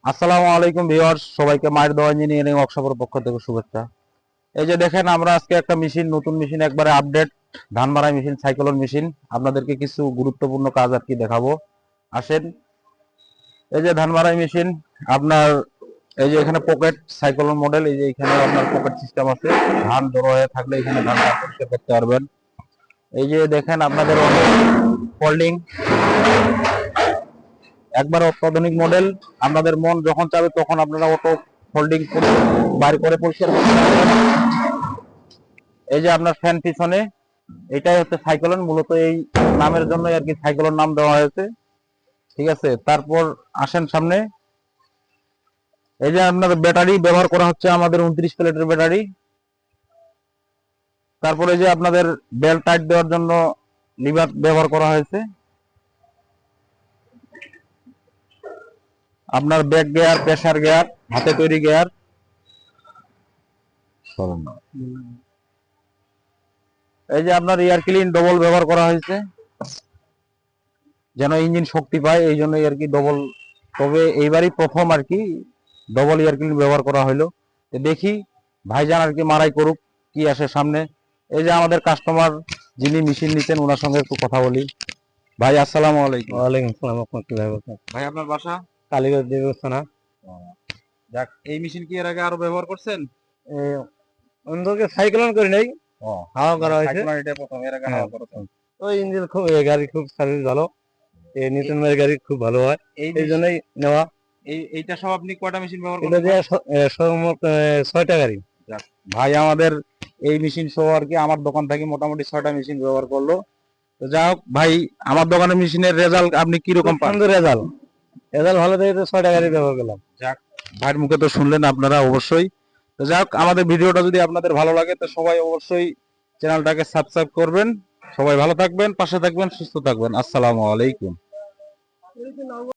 আসসালামু আলাইকুম ভিউয়ার্স, সবাইকে মায়ের দোয়া ইঞ্জিনিয়ারিং ওয়ার্কশপের পক্ষ থেকে শুভেচ্ছা। এই যে দেখেন, আমরা আজকে একটা মেশিন, নতুন মেশিন, একবারে আপডেট ধান মারাই মেশিন, সাইক্লোন মেশিন, আপনাদেরকে কিছু গুরুত্বপূর্ণ কাজ আর কি দেখাবো। আসেন। এই যে ধান মারাই মেশিন আপনার, এই যে এখানে পকেট সাইক্লোন মডেল, এই যে এখানে আপনার পকেট সিস্টেম আছে। ধান জড়ো হয়ে থাকলে এখানে ধান পরিষ্কার করতে পারবেন। এই যে দেখেন আপনাদের ফোল্ডিং, একবার অত্যাধুনিক মডেল। আপনাদের মন যখন চাবে তখন আপনারা অটো ফোল্ডিং করে বাইর করে পরিষ্কার করতে পারবেন। এই যে আপনার ফ্যান পিছনে, এটাই হচ্ছে সাইক্লোন, মূলত এই নামের জন্য আর কি সাইক্লোন নাম দেওয়া হয়েছে। ঠিক আছে, তারপর আসেন সামনে। এই যে আপনার ব্যাটারি ব্যবহার করা হচ্ছে আমাদের 29 প্লেটের ব্যাটারি। তারপরে যে আপনাদের বেল্ট টাইট দেওয়ার জন্য লিভার ব্যবহার করা হয়েছে। আপনার ব্যাক গিয়ার, প্রেসার গিয়ার, হাতে তৈরি গিয়ার। এই যে আপনার এয়ার ক্লিন ডবল ব্যবহার করা হয়েছে, যেন ইঞ্জিন শক্তি পায়, এই জন্যই আর কি ডবল। তবে এইবারই প্রথম আর কি ডবল এয়ার ক্লিন ব্যবহার করা হলো। দেখি ভাইজান আর কি মারাই করুক, কি আসে সামনে। এই যে আমাদের কাস্টমার যিনি মেশিন নিচ্ছেন, ওনার সঙ্গে একটু কথা বলি। ভাই আসসালামু আলাইকুম। ওয়ালাইকুম আসসালাম, রহমতুল্লাহি ওয়া বারাকাতুহু। ভাই আপনার বাসা? কালীগঞ্জ দেবস্থানা। যাক, এই মেশিন কি এর আগে আরো ব্যবহার করছেন? অন্ধকে সাইক্লোন করি নাই, হাওয়া করা হয়েছে। সাইক্লোন এটা প্রথম, এর আগে হাওয়া করেছেন? তো ইঞ্জিন খুব, এই গাড়ি খুব সার্ভিস ভালো, এই নিউটন মের গাড়ি খুব ভালো হয়, এই জন্যই নেওয়া। এইটা সব আপনি কয়টা মেশিন ব্যবহার এটা করেন? দিয়ে সর্বমোট 6টা গাড়ি। যাক, ভাই আমাদের এই মেশিন সহ আর কি আমার দোকান থেকে মোটামুটি 6টা মেশিন ব্যবহার করলো। তো যাই হোক ভাই, আমার দোকানের মেশিনের রেজাল্ট আপনি কি রকম পান? সুন্দর রেজাল্ট, রেজাল্ট ভালো দেখে তো 6টা গাড়ি ব্যবহার করলাম। যাক, ভাইয়ের মুখে তো শুনলেন আপনারা অবশ্যই। তো যাই হোক, আমাদের ভিডিওটা যদি আপনাদের ভালো লাগে তো সবাই অবশ্যই চ্যানেলটাকে সাবস্ক্রাইব করবেন। সবাই ভালো থাকবেন, পাশে থাকবেন, সুস্থ থাকবেন। আসসালামু আলাইকুম।